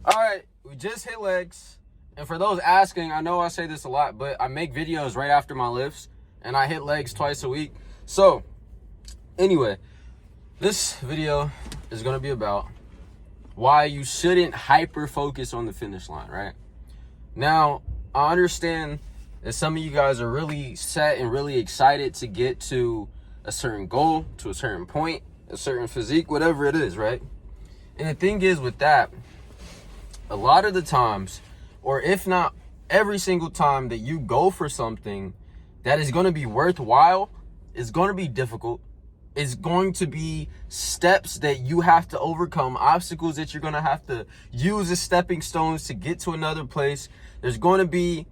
All right, we just hit legs. And for those asking, I know I say this a lot, but I make videos right after my lifts, and I hit legs twice a week. So, anyway, this video is going to be about why you shouldn't hyper focus on the finish line, right? Now, I understand that some of you guys are really set and really excited to get to a certain goal, to a certain point, a certain physique, whatever it is, right? And the thing is with that, a lot of the times, or if not every single time that you go for something that is going to be worthwhile, is going to be difficult. It's going to be steps that you have to overcome, obstacles that you're going to have to use as stepping stones to get to another place. There's going to be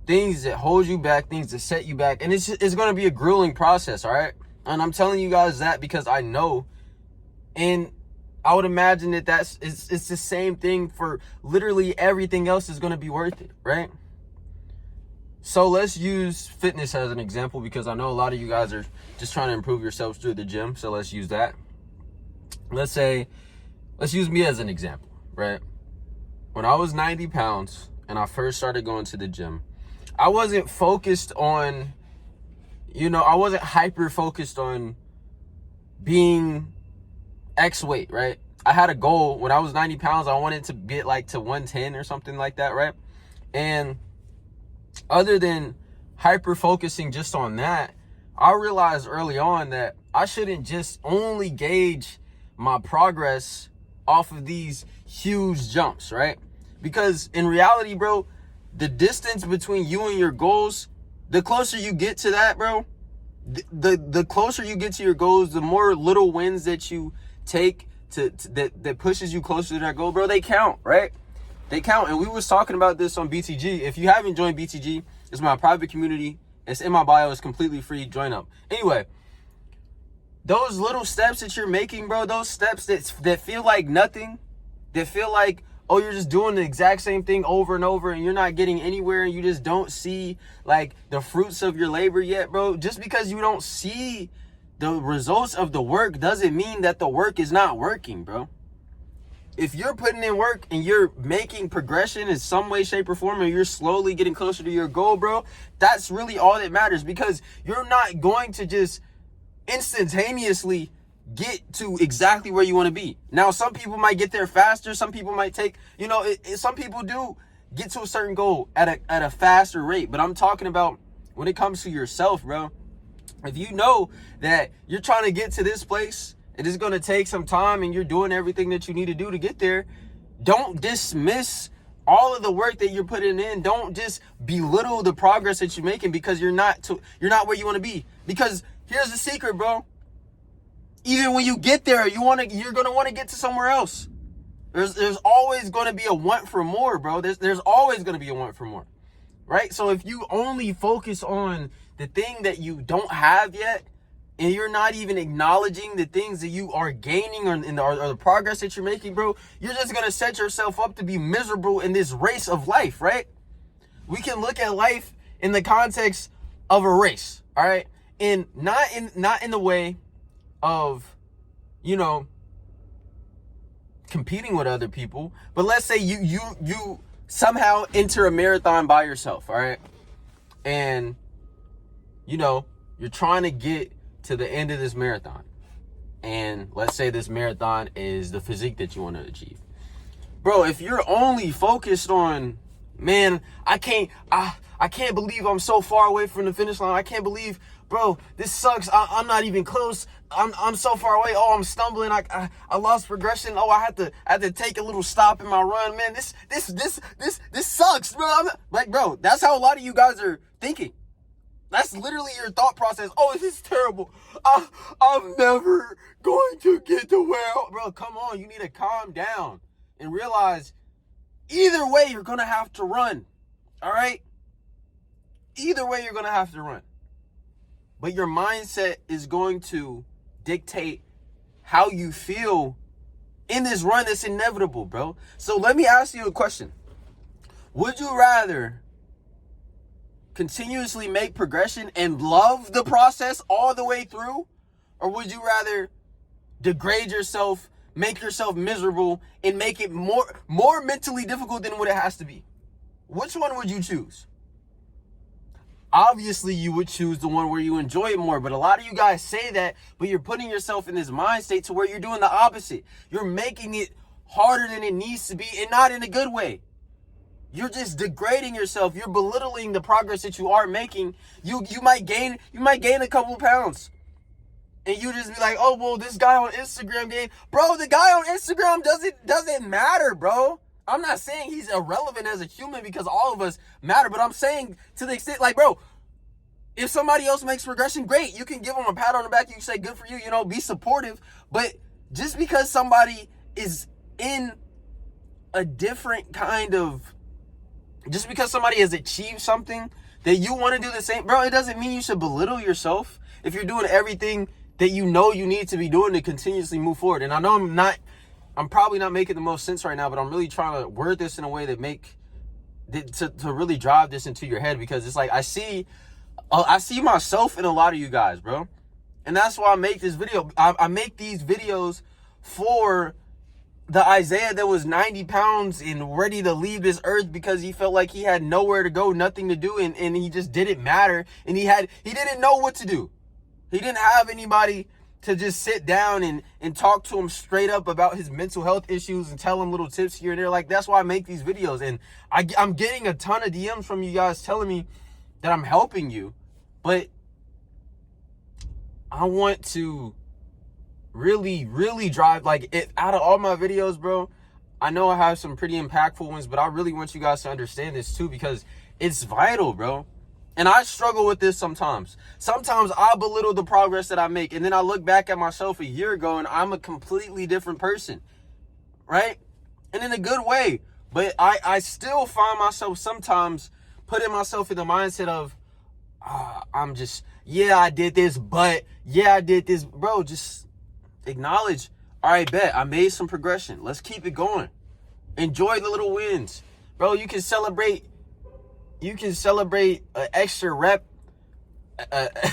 things that hold you back, things that set you back, and it's going to be a grueling process, all right? And I'm telling you guys that because I know, and I would imagine that it's the same thing for literally everything else is going to be worth it, right? So let's use fitness as an example because I know a lot of you guys are just trying to improve yourselves through the gym. So let's use that. Let's use me as an example, right? When I was 90 pounds and I first started going to the gym, I wasn't focused on, I wasn't hyper focused on being X weight, right? I had a goal when I was 90 pounds. I wanted to get like to 110 or something like that, right? And other than hyper focusing just on that, I realized early on that I shouldn't just only gauge my progress off of these huge jumps, right? Because in reality, bro, the distance between you and your goals, the closer you get to that, bro, the closer you get to your goals, the more little wins that you take that pushes you closer to that goal, bro, they count, right? They count. And we was talking about this on BTG. If you haven't joined BTG, it's my private community. It's in my bio. It's completely free. Join up. Anyway, those little steps that you're making, bro, those steps that feel like nothing, that feel like, oh, you're just doing the exact same thing over and over and you're not getting anywhere and you just don't see like the fruits of your labor yet, bro. Just because you don't see the results of the work doesn't mean that the work is not working, bro. If you're putting in work and you're making progression in some way, shape, or form, and you're slowly getting closer to your goal, bro, that's really all that matters, because you're not going to just instantaneously get to exactly where you want to be. Now, some people might get there faster. Some people might take, some people do get to a certain goal at a faster rate. But I'm talking about when it comes to yourself, bro. If you know that you're trying to get to this place, it is going to take some time and you're doing everything that you need to do to get there, don't dismiss all of the work that you're putting in. Don't just belittle the progress that you're making because you're not where you want to be. Because here's the secret, bro. Even when you get there, you're going to want to get to somewhere else. There's always going to be a want for more, bro. There's always going to be a want for more. Right? So if you only focus on the thing that you don't have yet, and you're not even acknowledging the things that you are gaining or the progress that you're making, bro, you're just going to set yourself up to be miserable in this race of life, right? We can look at life in the context of a race, all right? And not in the way of, competing with other people, but let's say you somehow enter a marathon by yourself, all right? And, you're trying to get to the end of this marathon. And let's say this marathon is the physique that you want to achieve. Bro, if you're only focused on, man, I can't believe I'm so far away from the finish line. I can't believe, bro, this sucks. I'm not even close. I'm so far away. Oh, I'm stumbling. I lost progression. Oh, I had to take a little stop in my run. Man, this sucks, bro. Bro, that's how a lot of you guys are thinking. That's literally your thought process. Oh, this is terrible. I'm never going to get to where... Bro, come on. You need to calm down and realize either way you're going to have to run. All right? Either way you're going to have to run. But your mindset is going to dictate how you feel in this run that's inevitable, bro. So let me ask you a question. Would you rather continuously make progression and love the process all the way through? Or would you rather degrade yourself make yourself miserable and make it more mentally difficult than what it has to be? Which one would you choose? Obviously, you would choose the one where you enjoy it more. But a lot of you guys say that, but you're putting yourself in this mind state to where you're doing the opposite. You're making it harder than it needs to be, and not in a good way. You're just degrading yourself. You're belittling the progress that you are making. You might gain a couple of pounds. And you just be like, oh, well, this guy on Instagram gained. Bro, the guy on Instagram doesn't matter, bro. I'm not saying he's irrelevant as a human because all of us matter, but I'm saying to the extent, like, bro, if somebody else makes progression, great. You can give them a pat on the back. You can say, good for you, be supportive. But just because somebody is in a different kind of, just because somebody has achieved something that you want to do the same, bro, it doesn't mean you should belittle yourself if you're doing everything that you know you need to be doing to continuously move forward. And I know I'm probably not making the most sense right now, but I'm really trying to word this in a way that to really drive this into your head, because it's like I see myself in a lot of you guys, bro. And that's why I make this video. I make these videos for the Isaiah that was 90 pounds and ready to leave this earth because he felt like he had nowhere to go, nothing to do, and he just didn't matter. And he didn't know what to do. He didn't have anybody to just sit down and talk to him straight up about his mental health issues and tell him little tips here and there. Like, that's why I make these videos. And I'm getting a ton of DMs from you guys telling me that I'm helping you. But I want to really, really drive, like, out of all my videos, bro, I know I have some pretty impactful ones, but I really want you guys to understand this too, because it's vital, bro. And I struggle with this sometimes. Sometimes I belittle the progress that I make, and then I look back at myself a year ago and I'm a completely different person, right? And in a good way. But I still find myself sometimes putting myself in the mindset of, I did this, but yeah, I did this. Bro, just acknowledge, all right, bet, I made some progression. Let's keep it going. Enjoy the little wins. Bro, you can celebrate an extra rep,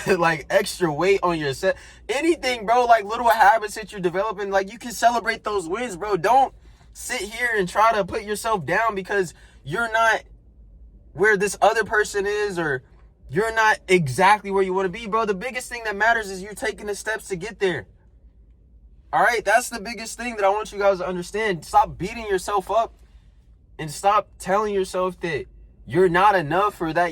like extra weight on your set. Anything, bro, like little habits that you're developing, like you can celebrate those wins, bro. Don't sit here and try to put yourself down because you're not where this other person is, or you're not exactly where you want to be, bro. The biggest thing that matters is you taking the steps to get there. All right, that's the biggest thing that I want you guys to understand. Stop beating yourself up and stop telling yourself that you're not enough or that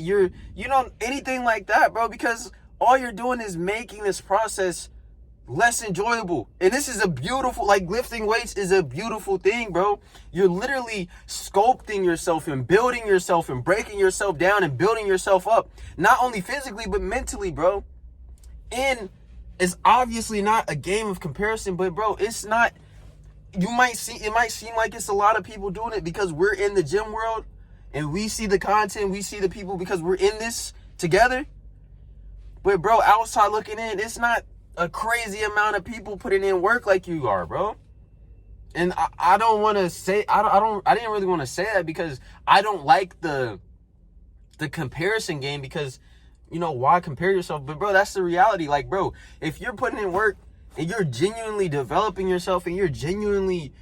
anything like that, bro, because all you're doing is making this process less enjoyable. And this is a beautiful, like, lifting weights is a beautiful thing, bro. You're literally sculpting yourself and building yourself and breaking yourself down and building yourself up, not only physically, but mentally, bro. And it's obviously not a game of comparison, but bro, it's not, it might seem like it's a lot of people doing it because we're in the gym world and we see the content, we see the people because we're in this together. But bro, outside looking in, it's not a crazy amount of people putting in work like you are, bro. And I don't want to say, I didn't really want to say that because I don't like the comparison game, because, why compare yourself? But bro, that's the reality. Like, bro, if you're putting in work and you're genuinely developing yourself and you're genuinely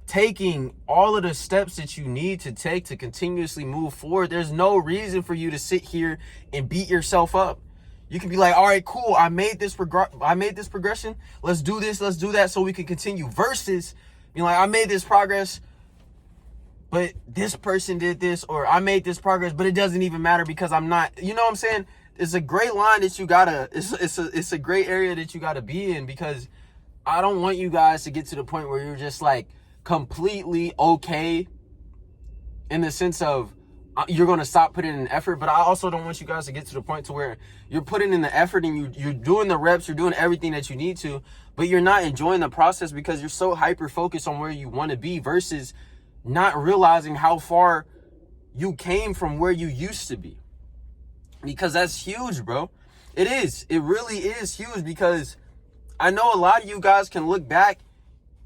taking all of the steps that you need to take to continuously move forward, there's no reason for you to sit here and beat yourself up. You can be like, all right, cool, I made this progression. Let's do this, let's do that so we can continue. Versus being like, I made this progress, but this person did this, or I made this progress, but it doesn't even matter because I'm not, you know what I'm saying? It's a great line that you gotta, it's a great area that you gotta be in, because I don't want you guys to get to the point where you're just like completely okay in the sense of you're going to stop putting in effort. But I also don't want you guys to get to the point to where you're putting in the effort and you're doing the reps, you're doing everything that you need to, but you're not enjoying the process because you're so hyper focused on where you want to be versus not realizing how far you came from where you used to be. Because that's huge, bro. It is. It really is huge, because I know a lot of you guys can look back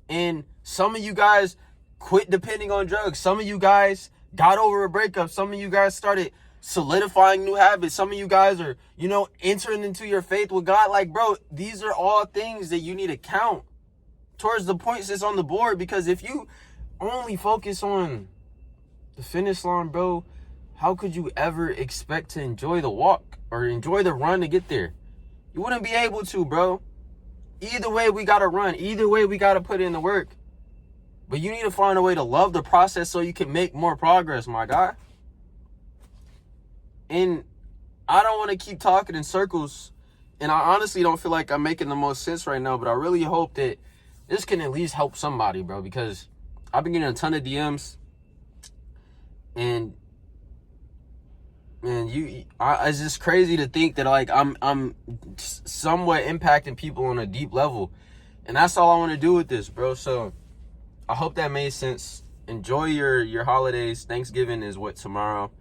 and some of you guys quit depending on drugs. Some of you guys got over a breakup. Some of you guys started solidifying new habits. Some of you guys are, entering into your faith with God. Like, bro, these are all things that you need to count towards the points that's on the board. Because if you only focus on the finish line, bro, how could you ever expect to enjoy the walk or enjoy the run to get there? You wouldn't be able to, bro. Either way, we got to run. Either way, we got to put in the work. But you need to find a way to love the process so you can make more progress, my guy. And I don't want to keep talking in circles. And I honestly don't feel like I'm making the most sense right now. But I really hope that this can at least help somebody, bro. Because I've been getting a ton of DMs. And man, it's just crazy to think that like I'm somewhat impacting people on a deep level. And that's all I want to do with this, bro. So I hope that made sense. Enjoy your holidays. Thanksgiving is tomorrow.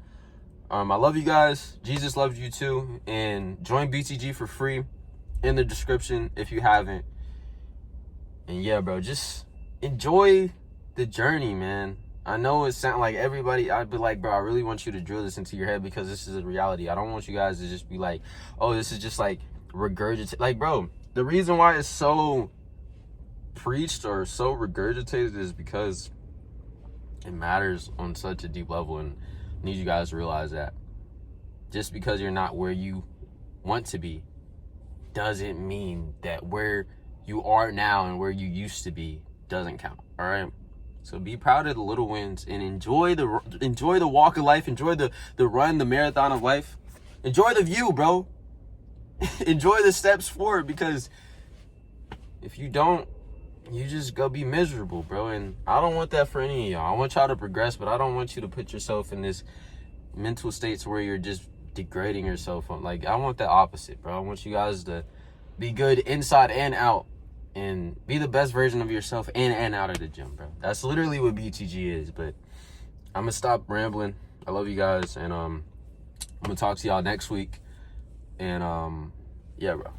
I love you guys. Jesus loves you too. And join BTG for free in the description if you haven't. And yeah, bro, just enjoy the journey, man. I know it sounds like everybody, I'd be like, bro, I really want you to drill this into your head because this is a reality. I don't want you guys to just be like, oh, this is just like regurgitated. Like, bro, the reason why it's so preached or so regurgitated is because it matters on such a deep level, and I need you guys to realize that. Just because you're not where you want to be doesn't mean that where you are now and where you used to be doesn't count, all right? So be proud of the little wins and enjoy the walk of life, enjoy the run, the marathon of life. Enjoy the view, bro. Enjoy the steps forward, because if you don't, you just go be miserable, bro. And I don't want that for any of y'all. I want y'all to progress, but I don't want you to put yourself in this mental states where you're just degrading yourself. Like, I want the opposite, bro. I want you guys to be good inside and out and be the best version of yourself in and out of the gym, bro. That's literally what BTG is. But I'm gonna stop rambling. I love you guys, and I'm gonna talk to y'all next week. And yeah, bro.